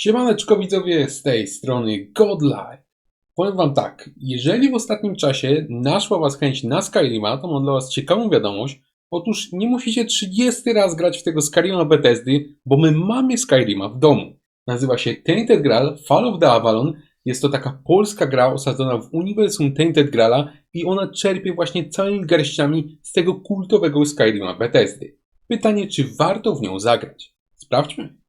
Siemaneczko widzowie, z tej strony Godlife. Powiem wam tak, jeżeli w ostatnim czasie naszła was chęć na Skyrima, to mam dla was ciekawą wiadomość. Otóż nie musicie 30 raz grać w tego Skyrima Bethesdy, bo my mamy Skyrima w domu. Nazywa się Tainted Grail Fall of the Avalon. Jest to taka polska gra osadzona w uniwersum Tainted Graila i ona czerpie właśnie całymi garściami z tego kultowego Skyrima Bethesdy. Pytanie, czy warto w nią zagrać? Sprawdźmy.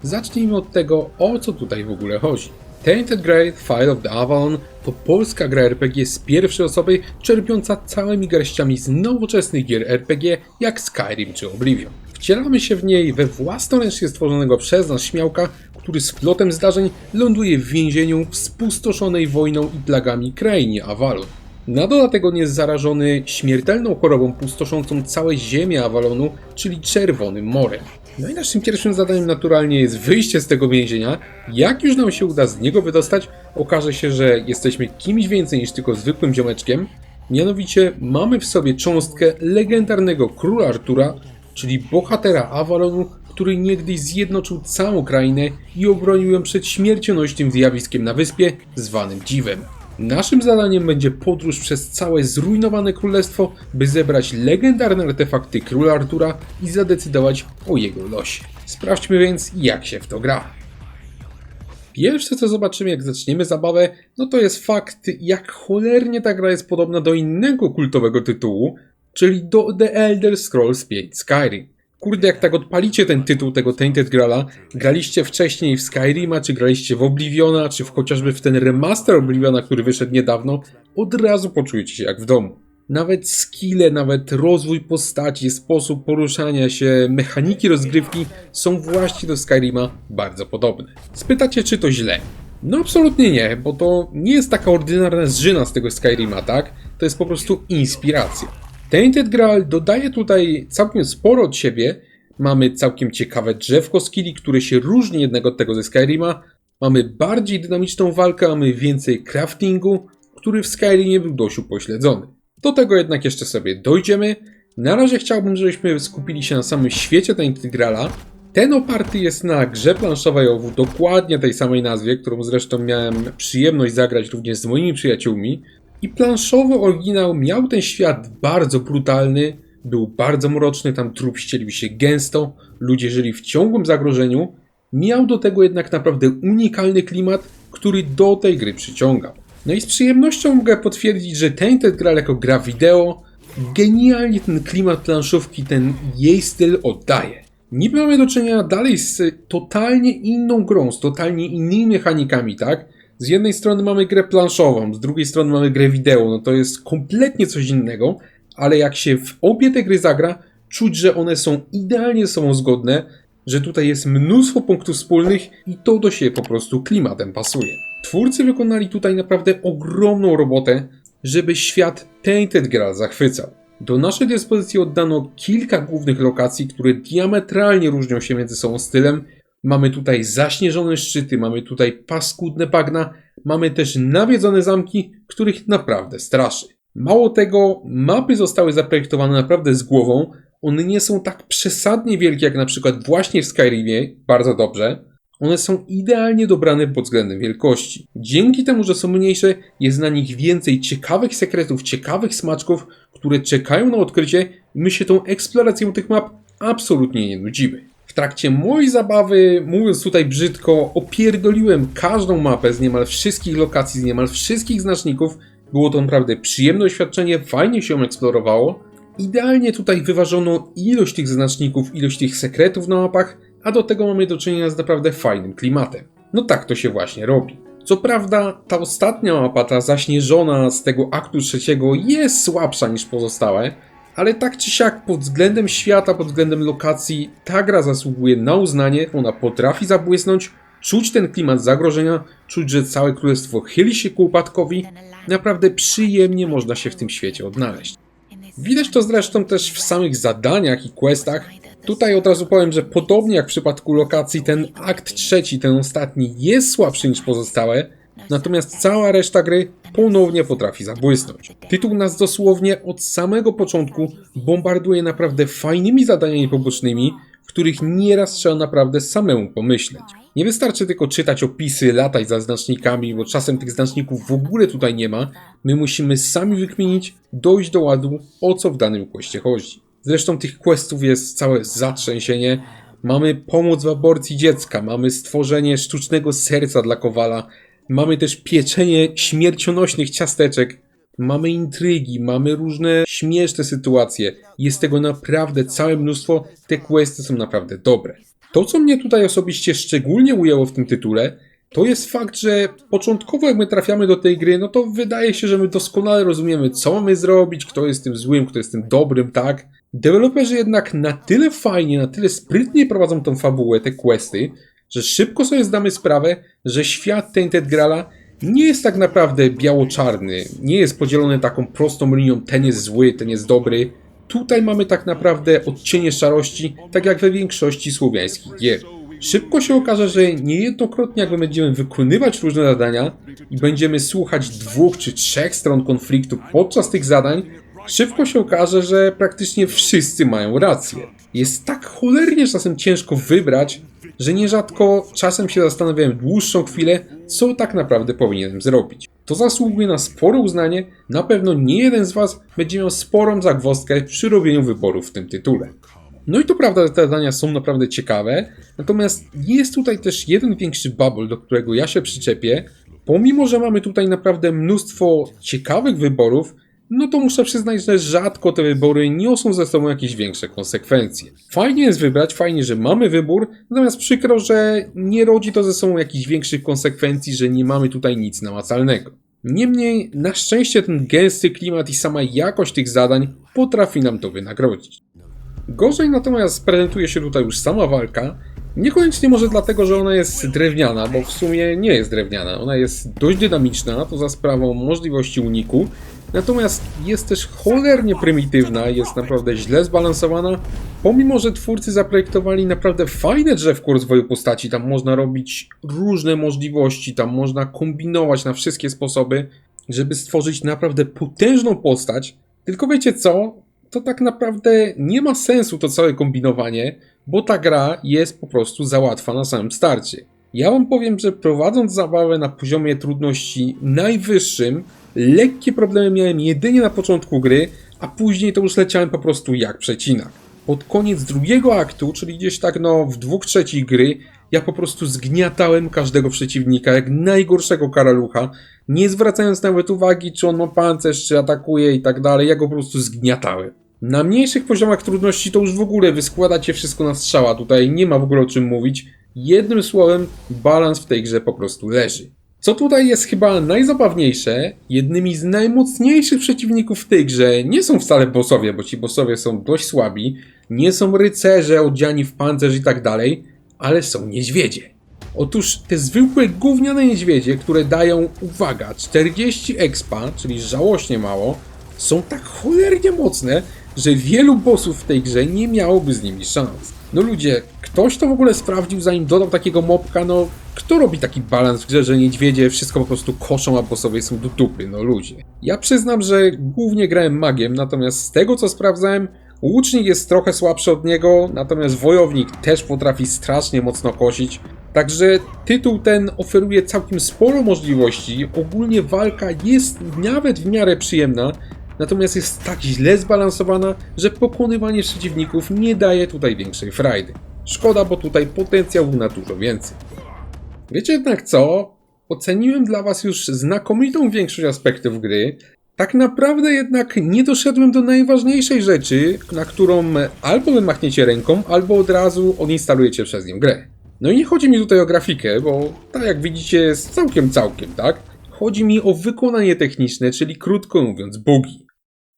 Zacznijmy od tego, o co tutaj w ogóle chodzi. Tainted Grail Fall of the Avalon to polska gra RPG z pierwszej osoby, czerpiąca całymi garściami z nowoczesnych gier RPG jak Skyrim czy Oblivion. Wcielamy się w niej we własnoręcznie stworzonego przez nas śmiałka, który z plotem zdarzeń ląduje w więzieniu w spustoszonej wojną i plagami krainie Avalon. Na dodatek on jest zarażony śmiertelną chorobą pustoszącą całe ziemię Avalonu, czyli Czerwonym Morem. No i naszym pierwszym zadaniem naturalnie jest wyjście z tego więzienia. Jak już nam się uda z niego wydostać, okaże się, że jesteśmy kimś więcej niż tylko zwykłym ziomeczkiem. Mianowicie mamy w sobie cząstkę legendarnego króla Artura, czyli bohatera Avalonu, który niegdyś zjednoczył całą krainę i obronił ją przed śmiercionośnym zjawiskiem na wyspie zwanym Dziwem. Naszym zadaniem będzie podróż przez całe zrujnowane królestwo, by zebrać legendarne artefakty króla Artura i zadecydować o jego losie. Sprawdźmy więc, jak się w to gra. Pierwsze co zobaczymy, jak zaczniemy zabawę, no to jest fakt, jak cholernie ta gra jest podobna do innego kultowego tytułu, czyli do The Elder Scrolls V Skyrim. Kurde, jak tak odpalicie ten tytuł tego Tainted Graila, graliście wcześniej w Skyrima, czy graliście w Obliviona, czy chociażby w ten remaster Obliviona, który wyszedł niedawno, od razu poczujecie się jak w domu. Nawet skille, nawet rozwój postaci, sposób poruszania się, mechaniki rozgrywki są właśnie do Skyrima bardzo podobne. Spytacie, czy to źle? No absolutnie nie, bo to nie jest taka ordynarna zżyna z tego Skyrima, tak? To jest po prostu inspiracja. Tainted Grail dodaje tutaj całkiem sporo od siebie. Mamy całkiem ciekawe drzewko skilli, które się różni jednego od tego ze Skyrima. Mamy bardziej dynamiczną walkę, mamy więcej craftingu, który w Skyrimie był dość upośledzony. Do tego jednak jeszcze sobie dojdziemy. Na razie chciałbym, żebyśmy skupili się na samym świecie Tainted Graila. Ten oparty jest na grze planszowej o dokładnie tej samej nazwie, którą zresztą miałem przyjemność zagrać również z moimi przyjaciółmi. I planszowy oryginał miał ten świat bardzo brutalny, był bardzo mroczny, tam trup ścielił się gęsto, ludzie żyli w ciągłym zagrożeniu. Miał do tego jednak naprawdę unikalny klimat, który do tej gry przyciągał. No i z przyjemnością mogę potwierdzić, że Tainted Grail jako gra wideo genialnie ten klimat planszówki, ten jej styl oddaje. Niby mamy do czynienia dalej z totalnie inną grą, z totalnie innymi mechanikami, tak? Z jednej strony mamy grę planszową, z drugiej strony mamy grę wideo, no to jest kompletnie coś innego, ale jak się w obie te gry zagra, czuć, że one są idealnie ze sobą zgodne, że tutaj jest mnóstwo punktów wspólnych i to do siebie po prostu klimatem pasuje. Twórcy wykonali tutaj naprawdę ogromną robotę, żeby świat Tainted Grail zachwycał. Do naszej dyspozycji oddano kilka głównych lokacji, które diametralnie różnią się między sobą stylem. Mamy tutaj zaśnieżone szczyty, mamy tutaj paskudne bagna, mamy też nawiedzone zamki, których naprawdę straszy. Mało tego, mapy zostały zaprojektowane naprawdę z głową, one nie są tak przesadnie wielkie jak na przykład właśnie w Skyrimie, bardzo dobrze. One są idealnie dobrane pod względem wielkości. Dzięki temu, że są mniejsze, jest na nich więcej ciekawych sekretów, ciekawych smaczków, które czekają na odkrycie i my się tą eksploracją tych map absolutnie nie nudzimy. W trakcie mojej zabawy, mówiąc tutaj brzydko, opierdoliłem każdą mapę z niemal wszystkich lokacji, z niemal wszystkich znaczników. Było to naprawdę przyjemne doświadczenie, fajnie się ją eksplorowało. Idealnie tutaj wyważono ilość tych znaczników, ilość tych sekretów na mapach, a do tego mamy do czynienia z naprawdę fajnym klimatem. No tak to się właśnie robi. Co prawda ta ostatnia mapa, ta zaśnieżona z tego aktu trzeciego jest słabsza niż pozostałe, ale tak czy siak pod względem świata, pod względem lokacji ta gra zasługuje na uznanie, ona potrafi zabłysnąć, czuć ten klimat zagrożenia, czuć, że całe królestwo chyli się ku upadkowi, naprawdę przyjemnie można się w tym świecie odnaleźć. Widać to zresztą też w samych zadaniach i questach. Tutaj od razu powiem, że podobnie jak w przypadku lokacji, ten akt trzeci, ten ostatni jest słabszy niż pozostałe, natomiast cała reszta gry ponownie potrafi zabłysnąć. Tytuł nas dosłownie od samego początku bombarduje naprawdę fajnymi zadaniami pobocznymi, w których nieraz trzeba naprawdę samemu pomyśleć. Nie wystarczy tylko czytać opisy, latać za znacznikami, bo czasem tych znaczników w ogóle tutaj nie ma. My musimy sami wykminić, dojść do ładu, o co w danym questie chodzi. Zresztą tych questów jest całe zatrzęsienie. Mamy pomoc w aborcji dziecka, mamy stworzenie sztucznego serca dla Kowala, mamy też pieczenie śmiercionośnych ciasteczek, mamy intrygi, mamy różne śmieszne sytuacje. Jest tego naprawdę całe mnóstwo, te questy są naprawdę dobre. To, co mnie tutaj osobiście szczególnie ujęło w tym tytule, to jest fakt, że początkowo jak my trafiamy do tej gry, no to wydaje się, że my doskonale rozumiemy, co mamy zrobić, kto jest tym złym, kto jest tym dobrym, tak? Deweloperzy jednak na tyle fajnie, na tyle sprytnie prowadzą tą fabułę, te questy, że szybko sobie zdamy sprawę, że świat Tainted Graala nie jest tak naprawdę biało-czarny, nie jest podzielony taką prostą linią, ten jest zły, ten jest dobry. Tutaj mamy tak naprawdę odcienie szarości, tak jak we większości słowiańskich gier. Szybko się okaże, że niejednokrotnie jak będziemy wykonywać różne zadania i będziemy słuchać 2 czy 3 stron konfliktu podczas tych zadań, szybko się okaże, że praktycznie wszyscy mają rację. Jest tak cholernie czasem ciężko wybrać, że nierzadko czasem się zastanawiałem dłuższą chwilę, co tak naprawdę powinienem zrobić. To zasługuje na spore uznanie, na pewno nie jeden z Was będzie miał sporą zagwozdkę przy robieniu wyborów w tym tytule. No i to prawda, że te zadania są naprawdę ciekawe, natomiast jest tutaj też jeden większy bubble, do którego ja się przyczepię. Pomimo, że mamy tutaj naprawdę mnóstwo ciekawych wyborów, no to muszę przyznać, że rzadko te wybory niosą ze sobą jakieś większe konsekwencje. Fajnie jest wybrać, fajnie, że mamy wybór, natomiast przykro, że nie rodzi to ze sobą jakichś większych konsekwencji, że nie mamy tutaj nic namacalnego. Niemniej, na szczęście ten gęsty klimat i sama jakość tych zadań potrafi nam to wynagrodzić. Gorzej natomiast prezentuje się tutaj już sama walka, niekoniecznie może dlatego, że ona jest drewniana, bo w sumie nie jest drewniana, ona jest dość dynamiczna, to za sprawą możliwości uniku, natomiast jest też cholernie prymitywna, jest naprawdę źle zbalansowana, pomimo że twórcy zaprojektowali naprawdę fajne drzewko rozwoju postaci, tam można robić różne możliwości, tam można kombinować na wszystkie sposoby, żeby stworzyć naprawdę potężną postać, tylko wiecie co? To tak naprawdę nie ma sensu to całe kombinowanie, bo ta gra jest po prostu za łatwa na samym starcie. Ja wam powiem, że prowadząc zabawę na poziomie trudności najwyższym, lekkie problemy miałem jedynie na początku gry, a później to już leciałem po prostu jak przecinak. Pod koniec drugiego aktu, czyli gdzieś tak w 2/3 gry, ja po prostu zgniatałem każdego przeciwnika jak najgorszego karalucha, nie zwracając nawet uwagi, czy on ma pancerz, czy atakuje i tak dalej, ja go po prostu zgniatałem. Na mniejszych poziomach trudności to już w ogóle wy składacie wszystko na strzała, tutaj nie ma w ogóle o czym mówić. Jednym słowem, balans w tej grze po prostu leży. Co tutaj jest chyba najzabawniejsze, jednymi z najmocniejszych przeciwników w tej grze nie są wcale bossowie, bo ci bossowie są dość słabi, nie są rycerze odziani w pancerz i tak dalej, ale są niedźwiedzie. Otóż te zwykłe gówniane niedźwiedzie, które dają, uwaga, 40 expa, czyli żałośnie mało, są tak cholernie mocne, że wielu bossów w tej grze nie miałoby z nimi szans. No ludzie, ktoś to w ogóle sprawdził, zanim dodał takiego mobka, kto robi taki balans w grze, że niedźwiedzie wszystko po prostu koszą, a bossowie są do dupy, ludzie. Ja przyznam, że głównie grałem magiem, natomiast z tego co sprawdzałem, łucznik jest trochę słabszy od niego, natomiast wojownik też potrafi strasznie mocno kosić. Także tytuł ten oferuje całkiem sporo możliwości, ogólnie walka jest nawet w miarę przyjemna, natomiast jest tak źle zbalansowana, że pokonywanie przeciwników nie daje tutaj większej frajdy. Szkoda, bo tutaj potencjał był na dużo więcej. Wiecie jednak co? Oceniłem dla was już znakomitą większość aspektów gry, tak naprawdę jednak nie doszedłem do najważniejszej rzeczy, na którą albo wy machniecie ręką, albo od razu odinstalujecie przez nią grę. No i nie chodzi mi tutaj o grafikę, bo tak jak widzicie jest całkiem, tak? Chodzi mi o wykonanie techniczne, czyli krótko mówiąc bugi.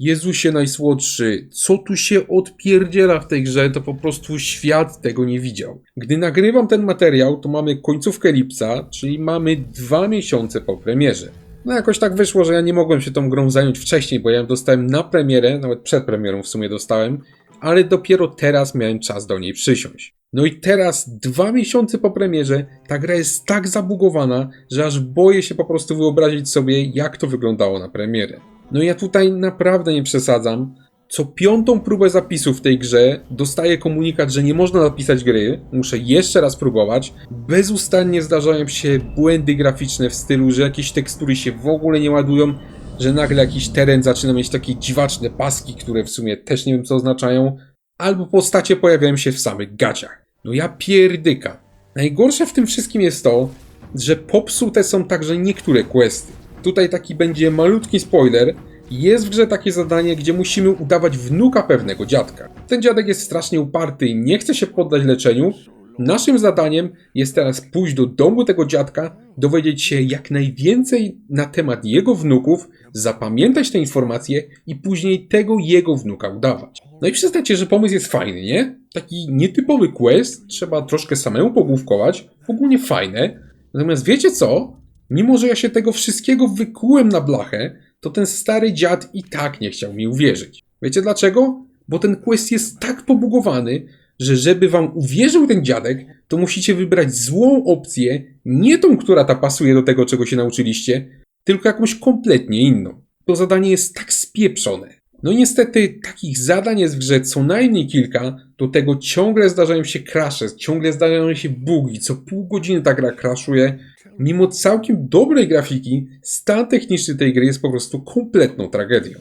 Jezusie najsłodszy, co tu się odpierdziela w tej grze, to po prostu świat tego nie widział. Gdy nagrywam ten materiał, to mamy końcówkę lipca, czyli mamy 2 miesiące po premierze. No jakoś tak wyszło, że ja nie mogłem się tą grą zająć wcześniej, bo ja ją dostałem na premierę, nawet przed premierą w sumie dostałem, ale dopiero teraz miałem czas do niej przysiąść. No i teraz, 2 miesiące po premierze, ta gra jest tak zabugowana, że aż boję się po prostu wyobrazić sobie, jak to wyglądało na premierę. No ja tutaj naprawdę nie przesadzam. Co 5. próbę zapisu w tej grze dostaję komunikat, że nie można zapisać gry, muszę jeszcze raz próbować. Bezustannie zdarzają się błędy graficzne w stylu, że jakieś tekstury się w ogóle nie ładują, że nagle jakiś teren zaczyna mieć takie dziwaczne paski, które w sumie też nie wiem co oznaczają, albo postacie pojawiają się w samych gaciach. No ja pierdyka. Najgorsze w tym wszystkim jest to, że popsute są także niektóre questy. Tutaj taki będzie malutki spoiler. Jest w grze takie zadanie, gdzie musimy udawać wnuka pewnego dziadka. Ten dziadek jest strasznie uparty i nie chce się poddać leczeniu. Naszym zadaniem jest teraz pójść do domu tego dziadka, dowiedzieć się jak najwięcej na temat jego wnuków, zapamiętać te informacje i później tego jego wnuka udawać. No i przyznacie, że pomysł jest fajny, nie? Taki nietypowy quest, trzeba troszkę samemu pogłówkować, ogólnie fajne. Natomiast wiecie co? Mimo, że ja się tego wszystkiego wykułem na blachę, to ten stary dziad i tak nie chciał mi uwierzyć. Wiecie dlaczego? Bo ten quest jest tak pobugowany, że żeby wam uwierzył ten dziadek, to musicie wybrać złą opcję, nie tą, która ta pasuje do tego, czego się nauczyliście, tylko jakąś kompletnie inną. To zadanie jest tak spieprzone. No i niestety takich zadań jest w grze co najmniej kilka, do tego ciągle zdarzają się crashe, ciągle zdarzają się bugi, co pół godziny ta gra crashuje. Mimo całkiem dobrej grafiki, stan techniczny tej gry jest po prostu kompletną tragedią.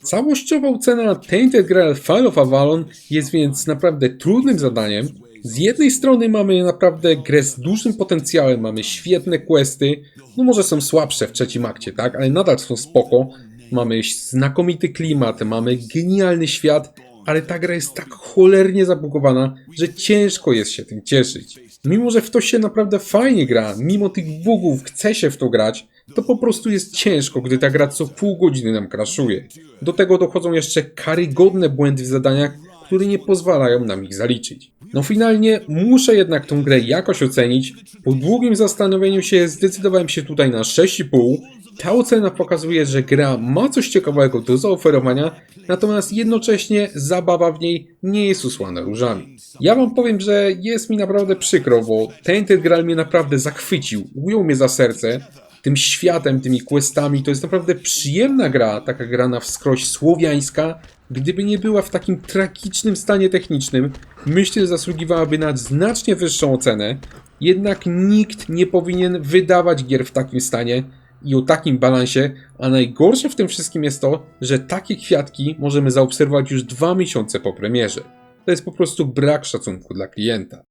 Całościowa ocena Tainted Grail Fire of Avalon jest więc naprawdę trudnym zadaniem. Z jednej strony mamy naprawdę grę z dużym potencjałem, mamy świetne questy, no może są słabsze w trzecim akcie, tak, ale nadal są spoko. Mamy znakomity klimat, mamy genialny świat, ale ta gra jest tak cholernie zabugowana, że ciężko jest się tym cieszyć. Mimo, że w to się naprawdę fajnie gra, mimo tych bugów chce się w to grać, to po prostu jest ciężko, gdy ta gra co pół godziny nam crashuje. Do tego dochodzą jeszcze karygodne błędy w zadaniach, które nie pozwalają nam ich zaliczyć. No finalnie muszę jednak tą grę jakoś ocenić. Po długim zastanowieniu się zdecydowałem się tutaj na 6,5. Ta ocena pokazuje, że gra ma coś ciekawego do zaoferowania, natomiast jednocześnie zabawa w niej nie jest usłana różami. Ja wam powiem, że jest mi naprawdę przykro, bo Tainted Grail mnie naprawdę zachwycił, ujął mnie za serce. Tym światem, tymi questami, to jest naprawdę przyjemna gra, taka gra na wskroś słowiańska. Gdyby nie była w takim tragicznym stanie technicznym, myślę, że zasługiwałaby na znacznie wyższą ocenę. Jednak nikt nie powinien wydawać gier w takim stanie i o takim balansie, a najgorsze w tym wszystkim jest to, że takie kwiatki możemy zaobserwować już 2 miesiące po premierze. To jest po prostu brak szacunku dla klienta.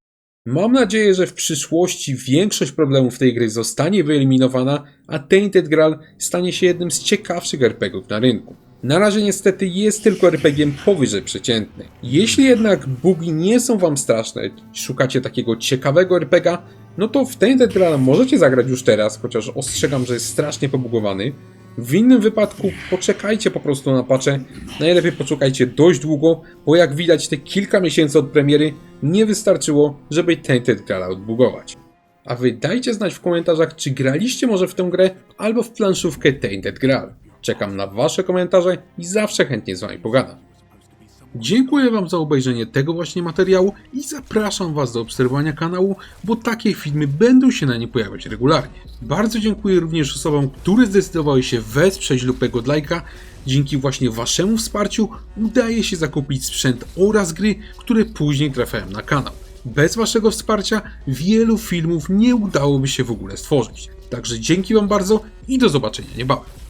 Mam nadzieję, że w przyszłości większość problemów tej gry zostanie wyeliminowana, a Tainted Grail stanie się jednym z ciekawszych RPGów na rynku. Na razie niestety jest tylko RPG-iem powyżej przeciętnej. Jeśli jednak bugi nie są wam straszne, szukacie takiego ciekawego RPG-a, no to w Tainted Grail możecie zagrać już teraz, chociaż ostrzegam, że jest strasznie pobugowany. W innym wypadku poczekajcie po prostu na patche, najlepiej poczekajcie dość długo, bo jak widać te kilka miesięcy od premiery nie wystarczyło, żeby Tainted Grail odbugować. A wy dajcie znać w komentarzach, czy graliście może w tę grę albo w planszówkę Tainted Grail. Czekam na wasze komentarze i zawsze chętnie z wami pogadam. Dziękuję wam za obejrzenie tego właśnie materiału i zapraszam was do obserwowania kanału, bo takie filmy będą się na nim pojawiać regularnie. Bardzo dziękuję również osobom, które zdecydowały się wesprzeć lupę godlike'a. Dzięki właśnie waszemu wsparciu udaje się zakupić sprzęt oraz gry, które później trafiają na kanał. Bez waszego wsparcia wielu filmów nie udałoby się w ogóle stworzyć. Także dzięki wam bardzo i do zobaczenia niebawem.